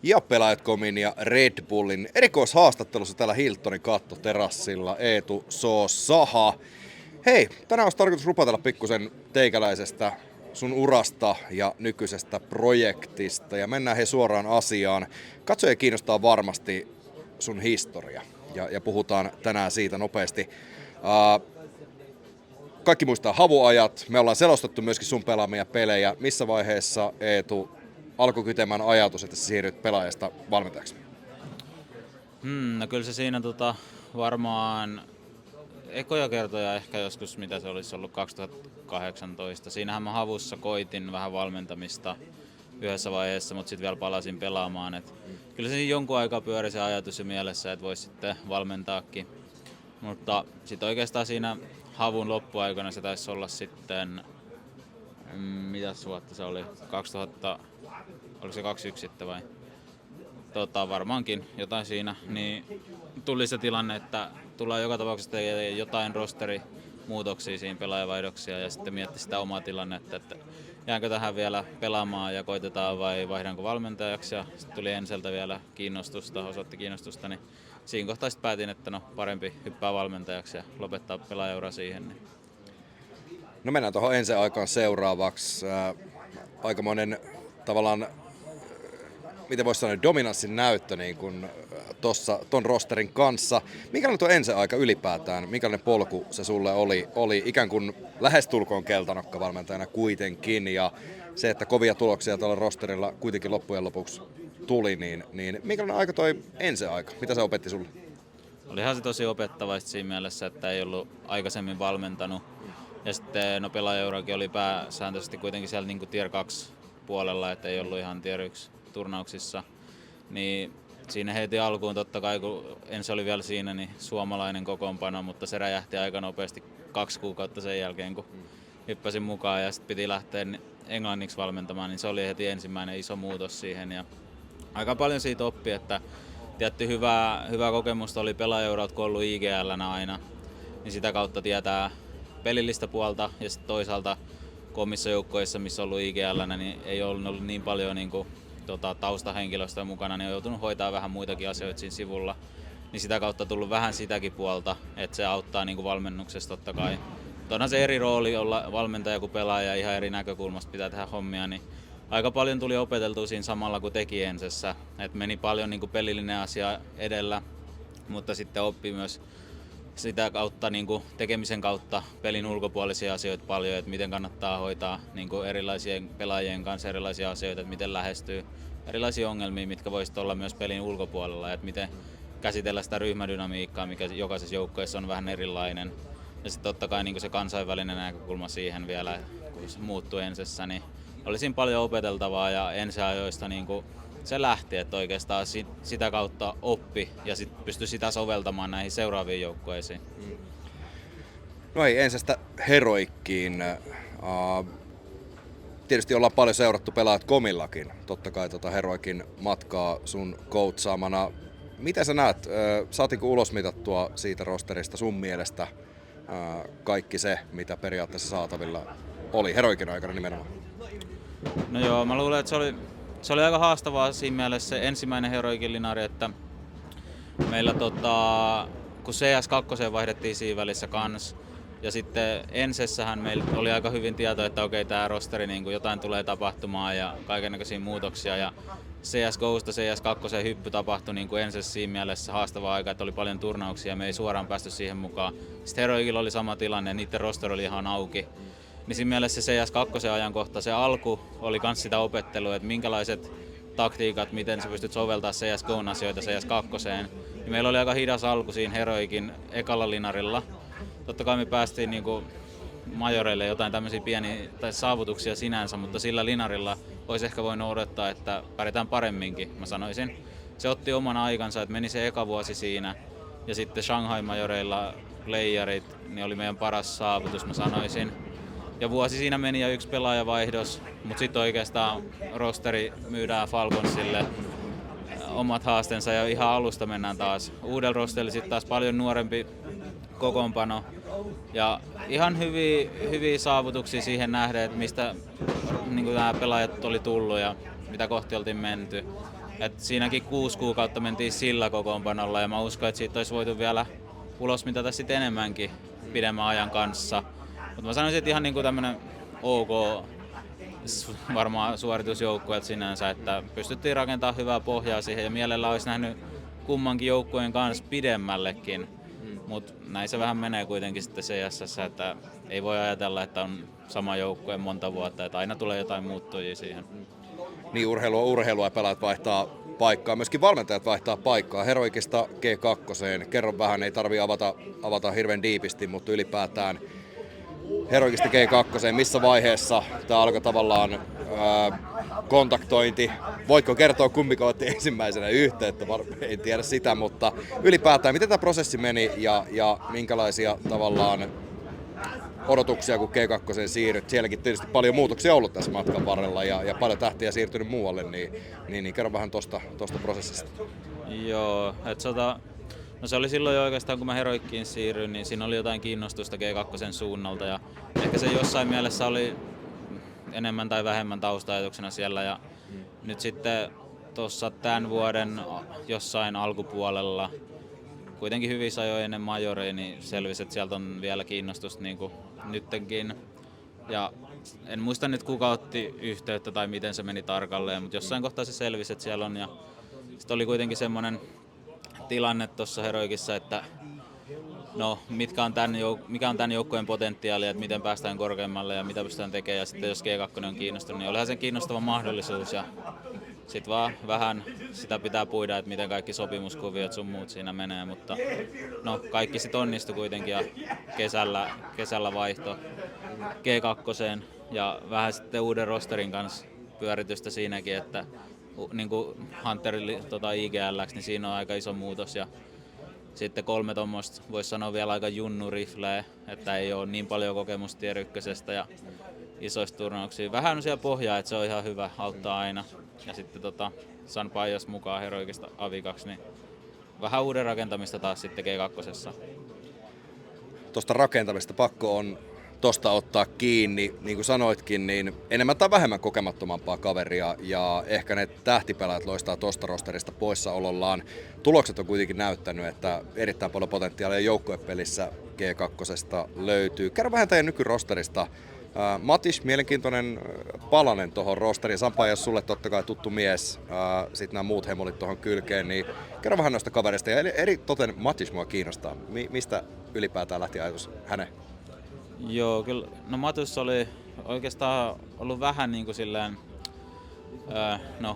ja Pelaajat.comin ja Red Bullin erikoishaastattelussa täällä Hiltonin kattoterassilla Eetu Saha. Hei, tänään olisi tarkoitus rupatella pikkusen teikäläisestä, sun urasta ja nykyisestä projektista ja mennään suoraan asiaan. Katsoja kiinnostaa varmasti sun historia ja puhutaan tänään siitä nopeasti. Kaikki muistaa havuajat, me ollaan selostettu myöskin sun pelaamia pelejä. Missä vaiheessa, Eetu, alkoi kytemään ajatus, että sä siirryt pelaajasta valmentajaksi? No kyllä se siinä varmaan ekoja kertoja ehkä joskus, mitä se olisi ollut 2018. Siinähän mä havussa koitin vähän valmentamista yhdessä vaiheessa, mutta sitten vielä palasin pelaamaan. Kyllä se jonkun aikaa pyöri se ajatus jo mielessä, että voisi sitten valmentaakin. Mutta sitten oikeastaan siinä havun loppuaikana se taisi olla sitten, mitäs vuotta se oli, 2000, oliko se 21 sitten vai? Varmaankin jotain siinä, niin tuli se tilanne, että tullaan joka tapauksessa tekemään jotain rosterimuutoksia siinä pelaajavaihdoksia ja sitten mietti sitä omaa tilannetta, että jäänkö tähän vielä pelaamaan ja koitetaan vai vaihdanko valmentajaksi ja sitten tuli Enseltä vielä osoitti kiinnostusta, niin siinä kohtaa sitten päätin, että no parempi hyppää valmentajaksi ja lopettaa pelaajaura siihen. Niin. No mennään tuohon ensin aikaan seuraavaksi. Aikamoinen tavallaan, miten voisi sanoa, dominanssin näyttö niin kuin ton rosterin kanssa. Minkälainen tuo ensi aika ylipäätään, minkälainen polku se sulle oli ikään kuin lähestulkoon keltanokkavalmentajana kuitenkin, ja se, että kovia tuloksia tuolla rosterilla kuitenkin loppujen lopuksi tuli, niin minkälainen aika toi ensi aika? Mitä se opetti sulle? Olihan se tosi opettavaista siinä mielessä, että ei ollut aikaisemmin valmentanut. Ja sitten no pelaajaurakin oli pääsääntöisesti kuitenkin siellä niin kuin tier 2 puolella, että ei ollut ihan tier 1 turnauksissa. Niin siinä heti alkuun totta kai, kun ensin oli vielä siinä, niin suomalainen kokoonpano, mutta se räjähti aika nopeasti 2 kuukautta sen jälkeen, kun hyppäsin mukaan ja sitten piti lähteä englanniksi valmentamaan, niin se oli heti ensimmäinen iso muutos siihen. Ja aika paljon siitä oppi, että tietty hyvää kokemusta oli pelaajauralta, kun ollut IGL:nä aina, niin sitä kautta tietää pelillistä puolta ja sitten toisaalta kun omissa joukkoissa, missä on ollut IGL:nä, niin ei ollut niin paljon niin kuin, taustahenkilöstöä mukana, niin on joutunut hoitaa vähän muitakin asioita siinä sivulla. Niin sitä kautta tullut vähän sitäkin puolta, että se auttaa niin kuin valmennuksessa totta kai. Onhan se eri rooli olla valmentaja kuin pelaaja, ihan eri näkökulmasta pitää tehdä hommia, niin aika paljon tuli opeteltua siinä samalla kuin teki ensessä. Et meni paljon niin kuin pelillinen asia edellä, mutta sitten oppi myös sitä kautta, niin kuin tekemisen kautta pelin ulkopuolisia asioita paljon, että miten kannattaa hoitaa niin kuin erilaisien pelaajien kanssa erilaisia asioita, että miten lähestyy erilaisia ongelmia, mitkä voisivat olla myös pelin ulkopuolella, että miten käsitellä sitä ryhmädynamiikkaa, mikä jokaisessa joukkueessa on vähän erilainen. Ja sitten totta kai niin se kansainvälinen näkökulma siihen vielä, kun se muuttui ensessä, niin oli siinä paljon opeteltavaa ja ensiajoista niin se lähti, että oikeastaan sitä kautta oppi ja sitten pystyi sitä soveltamaan näihin seuraaviin joukkueisiin. No ei ensästä Heroikkiin. Tietysti ollaan paljon seurattu Pelaajat.comillakin, totta kai Heroikin matkaa sun coachaamana. Mitä sä näet, saatiinko ulosmitattua siitä rosterista sun mielestä kaikki se, mitä periaatteessa saatavilla oli Heroikin aikana nimenomaan? No joo, mä luulen, että se oli aika haastavaa siinä mielessä se ensimmäinen Heroikin linari, että meillä kun CS2 vaihdettiin siinä välissä kans, ja sitten ensessähän meillä oli aika hyvin tieto, että okei, tää rosteri niin jotain tulee tapahtumaan ja kaikennäköisiä muutoksia, ja CSGOsta CS2 hyppy tapahtui niin kuin ensessä siinä mielessä haastavaa aikaa, että oli paljon turnauksia ja me ei suoraan päästy siihen mukaan. Sitten Heroikilla oli sama tilanne, niiden roster oli ihan auki. Niin siinä mielessä se CS2-ajankohta, se alku oli myös sitä opettelua, että minkälaiset taktiikat, miten sä pystyt soveltaa CSGOn asioita CS2. Niin meillä oli aika hidas alku siinä Heroikin ekalla linarilla. Totta kai me päästiin niinku majoreille jotain tämmöisiä pieniä tai saavutuksia sinänsä, mutta sillä linarilla olisi ehkä voinut odottaa, että pärjätään paremminkin, mä sanoisin. Se otti oman aikansa, että meni se eka vuosi siinä. Ja sitten Shanghai-majoreilla playerit, niin oli meidän paras saavutus, mä sanoisin. Ja vuosi siinä meni ja 1 pelaajavaihdos, mutta sitten oikeastaan rosteri myydään Falconsille omat haasteensa ja ihan alusta mennään taas. Uudella rosterilla sitten taas paljon nuorempi kokoonpano ja ihan hyviä saavutuksia siihen nähden, että mistä niin nämä pelaajat oli tullut ja mitä kohti oltiin menty. Et siinäkin 6 kuukautta mentiin sillä kokoonpanolla ja mä uskon, että siitä olisi voitu vielä ulos mitata sitten enemmänkin pidemmän ajan kanssa. Mutta mä sanoisin, että ihan niinku tämmönen ok varmaan suoritusjoukkueet sinänsä, että pystyttiin rakentamaan hyvää pohjaa siihen ja mielellä olisi nähnyt kummankin joukkueen kanssa pidemmällekin. Mutta näin se vähän menee kuitenkin sitten CS:ssä, että ei voi ajatella, että on sama joukkue monta vuotta, että aina tulee jotain muuttujia siihen. Niin urheilua pelaajat vaihtaa paikkaa, myöskin valmentajat vaihtaa paikkaa. Heroikista G2, kerro vähän, ei tarvi avata hirveän diipisti, mutta ylipäätään Heroikista G2, missä vaiheessa tämä alkoi tavallaan kontaktointi? Voitko kertoa kummiko otti ensimmäisenä yhteyttä? En tiedä sitä, mutta ylipäätään miten tämä prosessi meni ja minkälaisia tavallaan odotuksia kun G2 siirryt. Sielläkin tietysti paljon muutoksia ollut tässä matkan varrella ja paljon tähtiä siirtynyt muualle, niin kerro vähän tosta prosessista. Joo, no se oli silloin jo oikeastaan kun mä Heroikkiin siirryin, niin siinä oli jotain kiinnostusta G2 suunnalta ja ehkä se jossain mielessä oli enemmän tai vähemmän tausta-ajatuksena siellä ja nyt sitten tuossa tämän vuoden jossain alkupuolella kuitenkin hyvissä ajoin ennen majoria, niin selvisi, että sieltä on vielä kiinnostusta niin kuin nyttenkin. Ja en muista nyt kuka otti yhteyttä tai miten se meni tarkalleen, mutta jossain kohtaa se selvisi, että siellä on. Ja sitten oli kuitenkin semmoinen tilanne tuossa Heroikissa, että no, mikä on tämän joukkueen potentiaali, että miten päästään korkeammalle ja mitä pystytään tekemään. Ja sitten jos G2 on kiinnostunut, niin olihan se kiinnostava mahdollisuus. Ja sitten vaan vähän sitä pitää puida, että miten kaikki sopimuskuviot sun muut siinä menee, mutta no kaikki sitten onnistui kuitenkin ja kesällä vaihto G2 ja vähän sitten uuden rosterin kanssa pyöritystä siinäkin, että niin kuin Hunterille IGL:ksi, niin siinä on aika iso muutos ja sitten 3 tuommoista voisi sanoa vielä aika junnu-rifleä, että ei ole niin paljon kokemusta Tier 1:stä ja isoista turnauksista. Vähän on siellä pohjaa, että se on ihan hyvä, auttaa aina. Ja sitten San Paijas mukaan Heroikista Avikaksi, niin vähän uuden rakentamista taas sitten G2. Tuosta rakentamista pakko on tosta ottaa kiinni, niin kuin sanoitkin, niin enemmän tai vähemmän kokemattomampaa kaveria ja ehkä ne tähtipelaajat loistaa tosta rosterista poissaolollaan. Tulokset on kuitenkin näyttänyt, että erittäin paljon potentiaalia joukkuepelissä G2 löytyy. Kerro vähän teidän nykyrosterista. Matis, mielenkiintoinen palanen tuohon rosteriin. Sampa jos sulle totta kai tuttu mies, sitten nämä muut hemolit tuohon kylkeen, niin kerro vähän noista kavereista. Ja eri toten Matis mua kiinnostaa. Mistä ylipäätään lähti ajatus hänen? Joo, kyllä. No Matus oli oikeastaan ollut vähän niin kuin silleen,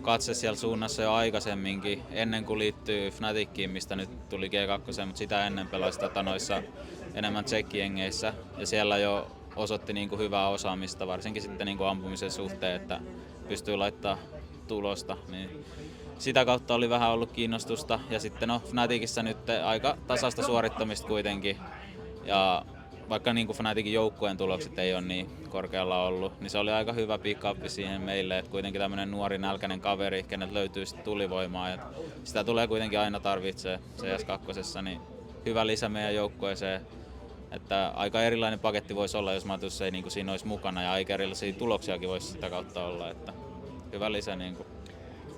katse siellä suunnassa jo aikaisemminkin, ennen kuin liittyy Fnatickiin, mistä nyt tuli G2, mutta sitä ennen pelasi noissa enemmän tsekkijengeissä. Ja siellä jo osoitti niin kuin hyvää osaamista, varsinkin sitten niin kuin ampumisen suhteen, että pystyy laittaa tulosta. Niin sitä kautta oli vähän ollut kiinnostusta. Ja sitten Fnaticissa nyt aika tasaista suorittamista kuitenkin. Ja vaikka niin kuin Fnaticin joukkueen tulokset ei ole niin korkealla ollut, niin se oli aika hyvä pick-up siihen meille, että kuitenkin tämmöinen nuori nälkäinen kaveri, kenet löytyy sitten tulivoimaa, ja sitä tulee kuitenkin aina tarvitsee CS2, niin hyvä lisä meidän joukkueeseen, että aika erilainen paketti voisi olla, jos Matus ei niin kuin siinä olisi mukana, ja aika erilaisia tuloksiakin voisi sitä kautta olla, että hyvä lisä. Niin kuin.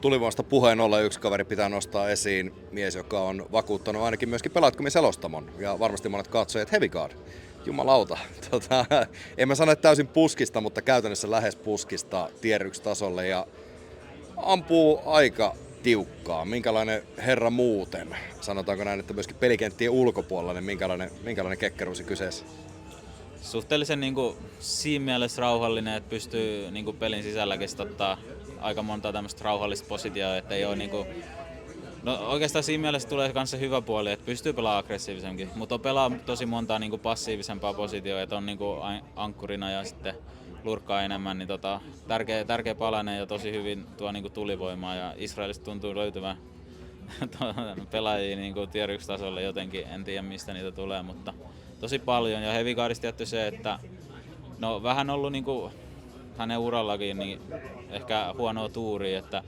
Tulivoimasta puheen ollen yksi kaveri pitää nostaa esiin, mies, joka on vakuuttanut ainakin myöskin Pelaatkomin selostamon, ja varmasti monet katsojat Heavy-Guard. Jumalauta. En mä sano, että täysin puskista, mutta käytännössä lähes puskista Tier 1 tasolle ja ampuu aika tiukkaa. Minkälainen herra muuten? Sanotaanko näin, että myöskin pelikenttien ulkopuolella, niin minkälainen kekkeruusi kyseessä? Suhteellisen niin kuin, siinä mielessä rauhallinen, että pystyy niin kuin pelin sisälläkin ottaa aika monta tämmöistä rauhallista positioa, että ei ole niin kuin, no oikeastaan siinä mielessä tulee myös se hyvä puoli, että pystyy pelaamaan aggressiivisemmin, mutta pelaa tosi montaa niin kuin passiivisempaa positioa, että on niin kuin ankkurina ja sitten lurkkaa enemmän, niin tärkeä palanen ja tosi hyvin tuo niin kuin tulivoimaa ja Israelista tuntuu löytyvän pelaajia niin kuin Tier 1 tasolle jotenkin, en tiedä mistä niitä tulee, mutta tosi paljon ja Heavy-Guardista tietty se, että no vähän ollut niin kuin hänen urallakin niin ehkä huonoa tuuria, että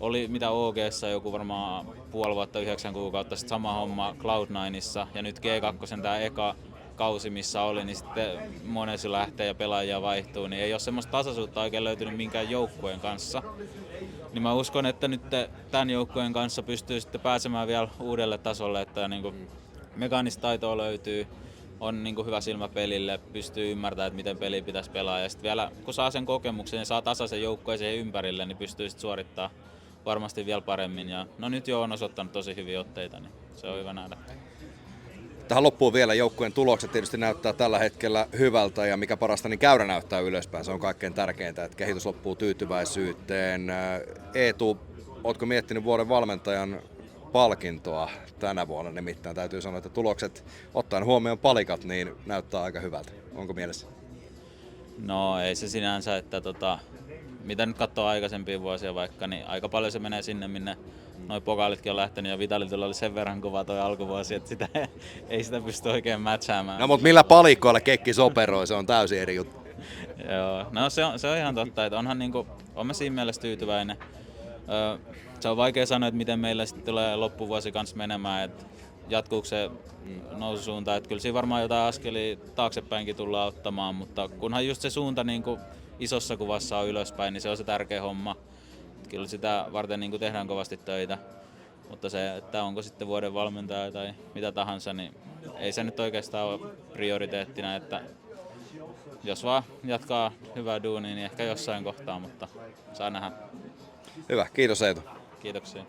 oli mitä OG:ssa joku varmaan puoli vuotta, 9 kuukautta, sitten sama homma Cloud9issa ja nyt G2 tämä eka kausi missä oli, niin sitten monessa lähtee ja pelaajia vaihtuu, niin ei ole semmoista tasaisuutta oikein löytynyt minkään joukkueen kanssa. Niin mä uskon, että nyt tämän joukkueen kanssa pystyy sitten pääsemään vielä uudelle tasolle, että niinku mekaanista taitoa löytyy, on niinku hyvä silmä pelille, pystyy ymmärtämään, että miten peli pitäisi pelaa ja sitten vielä kun saa sen kokemuksen ja saa tasaisen joukkueen siihen ympärille, niin pystyy sitten suorittamaan varmasti vielä paremmin. Ja no nyt jo on osoittanut tosi hyviä otteita, niin se on hyvä nähdä. Tähän loppuun vielä joukkueen tulokset tietysti näyttää tällä hetkellä hyvältä ja mikä parasta, niin käyrä näyttää ylöspäin. Se on kaikkein tärkeintä, että kehitys loppuu tyytyväisyyteen. Eetu, ootko miettinyt vuoden valmentajan palkintoa tänä vuonna? Nimittäin täytyy sanoa, että tulokset ottaen huomioon palikat, niin näyttää aika hyvältä. Onko mielessä? No ei se sinänsä, että mitä nyt katsoo aikaisempia vuosia vaikka, niin aika paljon se menee sinne, minne noi pokaalitkin on lähtenyt ja Vitalilla oli sen verran kova toi alkuvuosi, että ei sitä pysty oikein matchaamaan. No mutta millä palikoilla Kekkis operoi, se on täysin eri juttu. Joo, no se on ihan totta, että on mä siinä mielessä tyytyväinen. Se on vaikea sanoa, että miten meillä sitten tulee loppuvuosi kanssa menemään, että jatkuuko se noususuunta, että kyllä siinä varmaan jotain askelia taaksepäinkin tullaan ottamaan, mutta kunhan just se suunta niin kuin isossa kuvassa on ylöspäin, niin se on se tärkeä homma. Kyllä sitä varten niin kuin tehdään kovasti töitä, mutta se, että onko sitten vuoden valmentaja tai mitä tahansa, niin ei se nyt oikeastaan ole prioriteettina, että jos vaan jatkaa hyvää duunia, niin ehkä jossain kohtaa, mutta saa nähdä. Hyvä, kiitos Eetu. Kiitoksia.